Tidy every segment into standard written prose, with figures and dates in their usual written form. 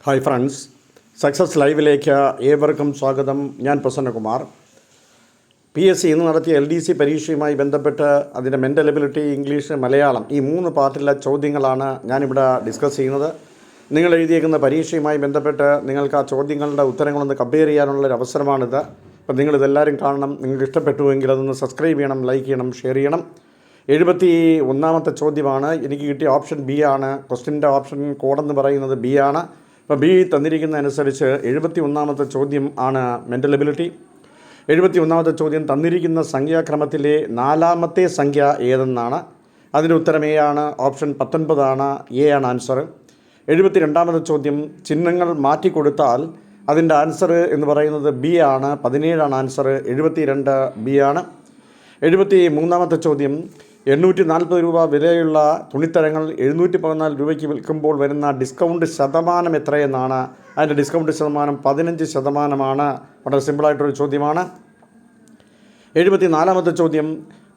Hi friends, success ലൈവിലേക്ക് ഏവർക്കും സ്വാഗതം. ഞാൻ പ്രസന്നകുമാർ. PSC ഇന്ന് നടത്തിയ LDC പരീക്ഷയുമായി ബന്ധപ്പെട്ട് അതിൻ്റെ മെൻ്റൽ എബിലിറ്റി, ഇംഗ്ലീഷ്, മലയാളം ഈ 3 പാർട്ടിലെ ചോദ്യങ്ങളാണ് ഞാനിവിടെ ഡിസ്കസ് ചെയ്യുന്നത്. നിങ്ങൾ എഴുതിയേക്കുന്ന പരീക്ഷയുമായി ബന്ധപ്പെട്ട് നിങ്ങൾക്ക് ആ ചോദ്യങ്ങളുടെ ഉത്തരങ്ങളൊന്ന് കമ്പയർ ചെയ്യാനുള്ളൊരു അവസരമാണിത്. അപ്പോൾ നിങ്ങളിതെല്ലാവരും കാണണം. നിങ്ങൾക്ക് ഇഷ്ടപ്പെട്ടുവെങ്കിൽ അതൊന്ന് സബ്സ്ക്രൈബ് ചെയ്യണം, ലൈക്ക് ചെയ്യണം, ഷെയർ ചെയ്യണം. 71ാമത്തെ ചോദ്യമാണ്. എനിക്ക് കിട്ടിയ ഓപ്ഷൻ ബി ആണ്. ക്വസ്റ്റ്യൻ്റെ ഓപ്ഷൻ കോഡെന്ന് പറയുന്നത് ബി ആണ്. അപ്പോൾ ബി തന്നിരിക്കുന്ന അനുസരിച്ച് 71ാമത്തെ ചോദ്യം ആണ് മെൻ്റൽ എബിലിറ്റി. 71ാമത്തെ ചോദ്യം തന്നിരിക്കുന്ന സംഖ്യാക്രമത്തിലെ 4ാമത്തെ സംഖ്യ ഏതെന്നാണ്. അതിൻ്റെ ഉത്തരം എ ആണ്. ഓപ്ഷൻ 19 ആണ്. എ ആണ് ആൻസർ. 72ാമത്തെ ചോദ്യം ചിഹ്നങ്ങൾ മാറ്റിക്കൊടുത്താൽ അതിൻ്റെ ആൻസർ എന്ന് പറയുന്നത് ബി ആണ്. 17 ആണ് ആൻസർ. 72 ബി ആണ്. 73ാമത്തെ ചോദ്യം 840 രൂപ വിലയുള്ള തുണിത്തരങ്ങൾ 714 രൂപയ്ക്ക് വിൽക്കുമ്പോൾ വരുന്ന ഡിസ്കൗണ്ട് ശതമാനം എത്രയെന്നാണ്. അതിൻ്റെ ഡിസ്കൗണ്ട് ശതമാനം 15%. വളരെ സിമ്പിളായിട്ടൊരു ചോദ്യമാണ്. 74ാമത്തെ ചോദ്യം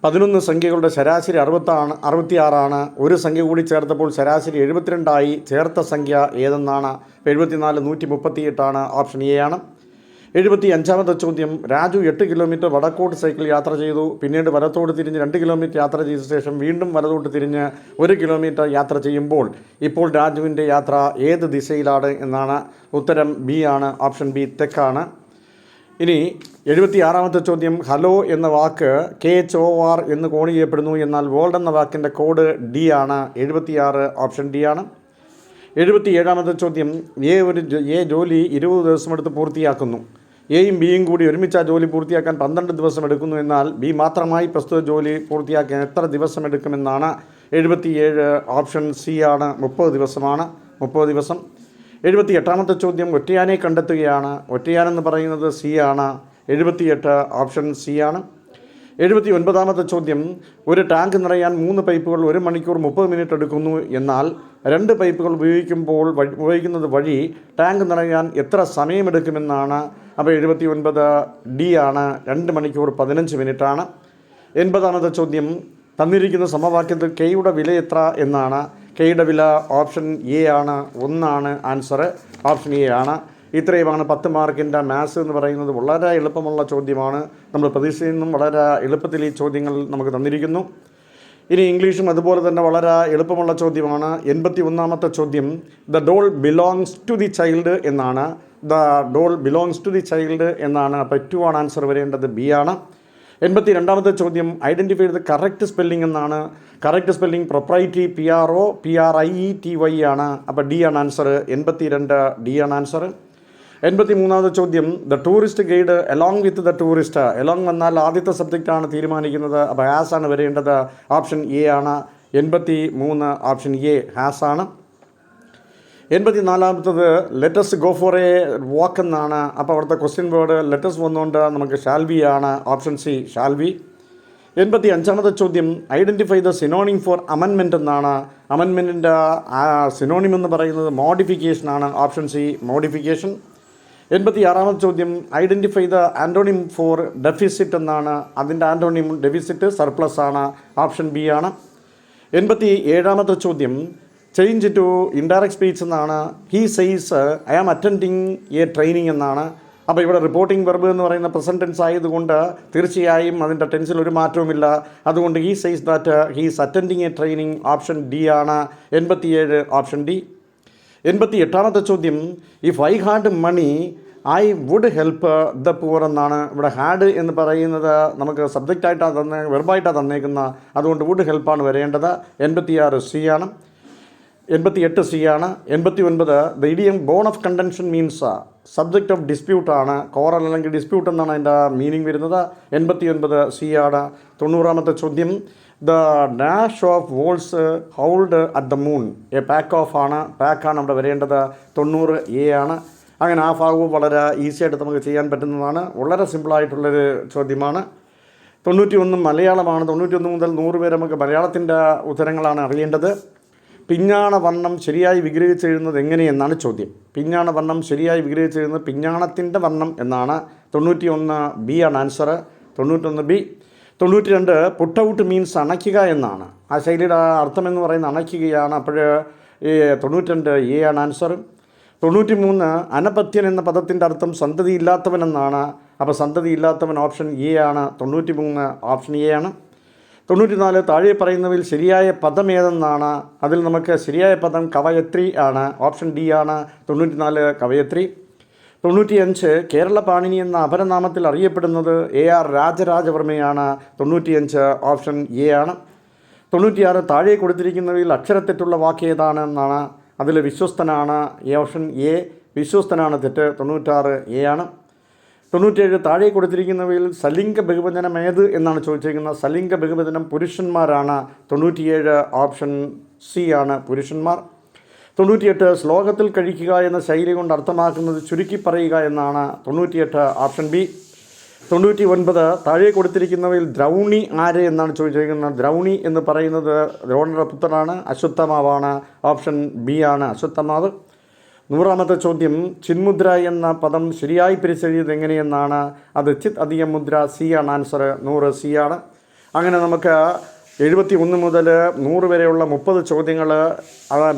11 സംഖ്യകളുടെ ശരാശരി 66 ആണ്. ഒരു സംഖ്യ കൂടി ചേർത്തപ്പോൾ ശരാശരി 72 ആയി. ചേർത്ത സംഖ്യ ഏതെന്നാണ്. 74 138 ആണ്. ഓപ്ഷൻ എ ആണ്. 75ാമത്തെ ചോദ്യം രാജു 8 കിലോമീറ്റർ വടക്കോട്ട് സൈക്കിൾ യാത്ര ചെയ്തു. പിന്നീട് വലത്തോട്ട് തിരിഞ്ഞ് 2 കിലോമീറ്റർ യാത്ര ചെയ്ത ശേഷം വീണ്ടും വലത്തോട്ട് തിരിഞ്ഞ് 1 കിലോമീറ്റർ യാത്ര ചെയ്യുമ്പോൾ ഇപ്പോൾ രാജുവിൻ്റെ യാത്ര ഏത് ദിശയിലാണ് എന്നാണ്. ഉത്തരം ബി ആണ്. ഓപ്ഷൻ ബി തെക്കാണ്. ഇനി 76ാമത്തെ ചോദ്യം ഹലോ എന്ന വാക്ക് KHOR എന്ന് കോഡ് ചെയ്യപ്പെടുന്നു. എന്നാൽ വേൾഡ് എന്ന വാക്കിൻ്റെ കോഡ് ഡി ആണ്. 76 ഓപ്ഷൻ ഡി ആണ്. 77ാമത്തെ ചോദ്യം എ ജോലി 20 ദിവസമെടുത്ത് പൂർത്തിയാക്കുന്നു. എയും ബിയും കൂടി ഒരുമിച്ച് ആ ജോലി പൂർത്തിയാക്കാൻ 12 ദിവസം എടുക്കുന്നു. എന്നാൽ ബി മാത്രമായി പ്രസ്തുത ജോലി പൂർത്തിയാക്കാൻ എത്ര ദിവസം എടുക്കുമെന്നാണ്. 77 ഓപ്ഷൻ സി ആണ്. 30 ദിവസമാണ്. 30 ദിവസം. 78ാമത്തെ ചോദ്യം ഒറ്റയാനെ കണ്ടെത്തുകയാണ്. ഒറ്റയാനെന്ന് പറയുന്നത് സി ആണ്. 78 ഓപ്ഷൻ സി ആണ്. 79ാമത്തെ ചോദ്യം ഒരു ടാങ്ക് നിറയാൻ 3 പൈപ്പുകൾ 1 മണിക്കൂർ 30 മിനിറ്റ് എടുക്കുന്നു. എന്നാൽ 2 പൈപ്പുകൾ ഉപയോഗിക്കുന്നത് വഴി ടാങ്ക് നിറയാൻ എത്ര സമയമെടുക്കുമെന്നാണ്. അപ്പോൾ 79 ഡി ആണ്. 2 മണിക്കൂർ 15 മിനിറ്റാണ്. 80ാമത്തെ ചോദ്യം തന്നിരിക്കുന്ന സമവാക്യത്തിൽ കെയുടെ വില എത്ര എന്നാണ്. കെയുടെ വില ഓപ്ഷൻ എ ആണ്. 1 ആണ് ആൻസർ. ഓപ്ഷൻ എ ആണ്. ഇത്രയുമാണ് 10 മാർക്കിൻ്റെ മാത്സ് എന്ന് പറയുന്നത്. വളരെ എളുപ്പമുള്ള ചോദ്യമാണ്. നമ്മൾ പ്രതീക്ഷയിൽ നിന്നും വളരെ എളുപ്പത്തിൽ ഈ ചോദ്യങ്ങൾ നമുക്ക് തന്നിരിക്കുന്നു. ഇനി ഇംഗ്ലീഷും അതുപോലെ തന്നെ വളരെ എളുപ്പമുള്ള ചോദ്യമാണ്. 81ാമത്തെ ചോദ്യം the doll belongs to the child എന്നാണ്. The doll belongs to the child എന്നാണ്. അപ്പോൾ 2 ആണ് ആൻസർ വരേണ്ടത്. ബി ആണ്. 82ാമത്തെ ചോദ്യം ഐഡൻറ്റിഫൈ ചെയ്ത് കറക്റ്റ് സ്പെല്ലിംഗ് എന്നാണ്. കറക്റ്റ് സ്പെല്ലിംഗ് പ്രൊപ്രൈറ്റി PROPRIETY ആണ്. അപ്പോൾ ഡി ആണ് ആൻസർ. 82 ഡി ആണ് ആൻസർ. 83ാമത്തെ ചോദ്യം the tourist guide along with the tourist. Along വന്നാൽ ആദ്യത്തെ സബ്ജക്റ്റാണ് തീരുമാനിക്കുന്നത്. അപ്പോൾ ഹാസ് ആണ് വരേണ്ടത്. ഓപ്ഷൻ എ ആണ്. 83 ഓപ്ഷൻ എ ഹാസ് ആണ്. 84ാമത്തത് let's go for a walk എന്നാണ്. അപ്പോൾ അവിടുത്തെ ക്വസ്റ്റ്യൻ വേർഡ് ലെറ്റസ് വന്നുകൊണ്ട് നമുക്ക് ഷാൽ ബി ആണ്. Option C shall B. 85ാമത്തെ ചോദ്യം identify the synonym for amendment എന്നാണ്. അമെൻമെൻറ്റിൻ്റെ സിനോണിം എന്ന് പറയുന്നത് മോഡിഫിക്കേഷൻ ആണ്. Option C modification. 86ാമത്തെ ചോദ്യം identify the antonym for deficit എന്നാണ്. അതിൻ്റെ ആൻറ്റോണിം ഡെഫിസിറ്റ് സർപ്ലസ് ആണ്. ഓപ്ഷൻ ബി ആണ്. 87ാമത്തെ ചോദ്യം ചേഞ്ച് ടു ഇൻഡയറക്റ്റ് സ്പീച്ച് എന്നാണ്. He says I am attending a training എന്നാണ്. അപ്പോൾ ഇവിടെ റിപ്പോർട്ടിംഗ് വെർബ് എന്ന് പറയുന്ന പ്രസൻറ്റ് ടെൻസ് ആയതുകൊണ്ട് തീർച്ചയായും അതിൻ്റെ ടെൻസിൽ ഒരു മാറ്റവുമില്ല. അതുകൊണ്ട് he says that he's attending a training. Option D ആണ്. 87 ഓപ്ഷൻ ഡി. 88ാമത്തെ ചോദ്യം if I had money I would help the poor എന്നാണ്. ഇവിടെ ഹാഡ് എന്ന് പറയുന്നത് നമുക്ക് സബ്ജക്റ്റായിട്ടാണ് വെർബായിട്ടാണ് തന്നേക്കുന്നത്. അതുകൊണ്ട് വുഡ് ഹെൽപ്പാണ് വരേണ്ടത്. 86 സി ആണ്. 88 സി ആണ്. 89 the idiom bone of contention means subject of dispute ആണ്. കോറൽ അല്ലെങ്കിൽ ഡിസ്പ്യൂട്ട് എന്നാണ് അതിൻ്റെ മീനിങ് വരുന്നത്. 89 സി ആണ്. 90ാമത്തെ ചോദ്യം the dash of wolves howled at the moon a pack of ആണ്. പാക്കാണ് അവിടെ വരേണ്ടത്. 90 എ ആണ്. അങ്ങനെ ആ ഭാഗവും വളരെ ഈസിയായിട്ട് നമുക്ക് ചെയ്യാൻ പറ്റുന്നതാണ്. വളരെ സിമ്പിളായിട്ടുള്ളൊരു ചോദ്യമാണ്. 91 മലയാളമാണ്. 91 മുതൽ 100 വരെ നമുക്ക് മലയാളത്തിൻ്റെ ഉത്തരങ്ങളാണ് അറിയേണ്ടത്. പിഞ്ഞാണ വർണ്ണം ശരിയായി വിഗ്രഹിച്ചെഴുതുന്നത് എങ്ങനെയെന്നാണ് ചോദ്യം. പിഞ്ഞാണ വർണ്ണം ശരിയായി വിഗ്രഹിച്ചെഴുതുന്നത് പിഞ്ഞാണത്തിൻ്റെ വർണ്ണം എന്നാണ്. 91 ബി ആണ് answer. 91 B. 92 put out means അണയ്ക്കുക എന്നാണ്. ആ ശൈലിയുടെ അർത്ഥമെന്ന് പറയുന്നത് അണയ്ക്കുകയാണ്. അപ്പോൾ 92 എ ആണ് ആൻസർ. 93 അനപത്യൻ എന്ന പദത്തിൻ്റെ അർത്ഥം സന്തതിയില്ലാത്തവൻ എന്നാണ്. അപ്പോൾ സന്തതിയില്ലാത്തവൻ ഓപ്ഷൻ എ ആണ്. 93 ഓപ്ഷൻ എ ആണ്. 94 താഴെ പറയുന്നവയിൽ ശരിയായ പദം ഏതെന്നാണ്. അതിൽ നമുക്ക് ശരിയായ പദം കവയത്രി ആണ്. ഓപ്ഷൻ ഡി ആണ്. 94 കവയത്രി. 95 കേരള പാണിനി എന്ന അപരനാമത്തിൽ അറിയപ്പെടുന്നത് AR രാജരാജവർമ്മയാണ്. 95 ഓപ്ഷൻ എ ആണ്. 96 താഴെ കൊടുത്തിരിക്കുന്നവയിൽ അക്ഷരത്തെറ്റുള്ള വാക്ക് ഏതാണ് എന്നാണ്. അതിൽ വിശ്വസ്തനാണ്. ഓപ്ഷൻ എ വിശ്വസ്തനാണ് തെറ്റ്. 96 എ ആണ്. 97 താഴെ കൊടുത്തിരിക്കുന്നവയിൽ സലിംഗ ബഹുവചനം ഏത് എന്നാണ് ചോദിച്ചിരിക്കുന്നത്. സലിംഗ ബഹുവചനം പുരുഷന്മാരാണ്. 97 ഓപ്ഷൻ സി ആണ് പുരുഷന്മാർ. 98 ശ്ലോകത്തിൽ കഴിക്കുക എന്ന ശൈലി കൊണ്ട് അർത്ഥമാക്കുന്നത് ചുരുക്കി പറയുക എന്നാണ്. 98 ഓപ്ഷൻ ബി. 99 താഴെ കൊടുത്തിരിക്കുന്നവയിൽ ദ്രൗണി ആര് എന്നാണ് ചോദിച്ചിരിക്കുന്നത്. ദ്രൗണി എന്ന് പറയുന്നത് ദ്രോണരുടെ പുത്രനാണ്. അശ്വത്ഥമാവാണ്. ഓപ്ഷൻ ബി ആണ് അശ്വത്ഥമാവ്. 100ാമത്തെ ചോദ്യം ചിന്മുദ്ര എന്ന പദം ശരിയായി പിരിച്ചെഴുതിയത് എങ്ങനെയെന്നാണ്. അത് ചിത് അധികം മുദ്ര. സി ആണ് ആൻസർ. 100 സി ആണ്. അങ്ങനെ നമുക്ക് 71 മുതൽ 100 വരെയുള്ള 30 ചോദ്യങ്ങൾ,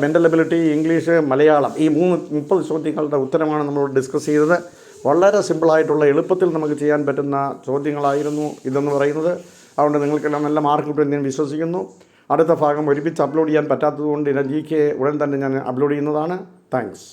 മെൻ്റൽ എബിലിറ്റി, ഇംഗ്ലീഷ്, മലയാളം, ഈ 30 ചോദ്യങ്ങളുടെ ഉത്തരമാണ് നമ്മൾ ഡിസ്കസ് ചെയ്തത്. വളരെ സിമ്പിളായിട്ടുള്ള എളുപ്പത്തിൽ നമുക്ക് ചെയ്യാൻ പറ്റുന്ന ചോദ്യങ്ങളായിരുന്നു ഇതെന്ന് പറയുന്നത്. അതുകൊണ്ട് നിങ്ങൾക്കെല്ലാം നല്ല മാർക്ക് കിട്ടുമെന്ന് ഞാൻ വിശ്വസിക്കുന്നു. അടുത്ത ഭാഗം ഒരുമിച്ച് അപ്ലോഡ് ചെയ്യാൻ പറ്റാത്തതുകൊണ്ട് GK ഉടൻ തന്നെ ഞാൻ അപ്ലോഡ് ചെയ്യുന്നതാണ്. താങ്ക്സ്.